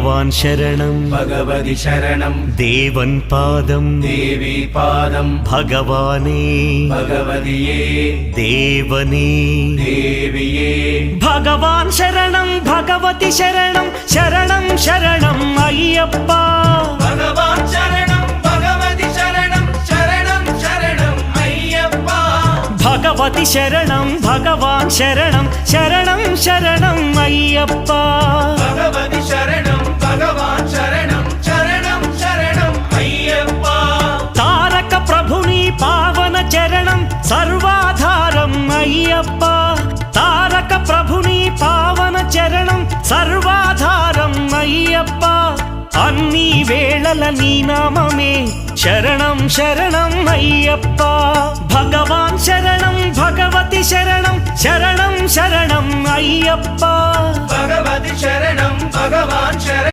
भगवान् शरणं भगवति शरणं देवन् पादं देवी पादं भगवाने भगवदिये देवने देविये भगवान् शरणं भगवति शरणं शरणं शरणं अय्यप्पा भगवान् शरणं भगवति शरणं शरणं शरणं अय्यप्पा भगवति शरणं भगवान् शरणं शरणं शरणं अय्यप्पा भगवति शरणं भगवान् शरणं शरणं शरणं अय्यप्पा तारक प्रभुनि पावन चरणं सर्वाधारं अय्यप्पा तारक प्रभुनि पावन चरणं सर्वाधारं अय्यप्पा अन्नी वेळల నీ నామమే శరణం శరణం అయ్యప్ప భగవాన్ శరణం భగవతి శరణం శరణం శరణం అయ్యప్ప भगवति शरणं भगवान् शरणं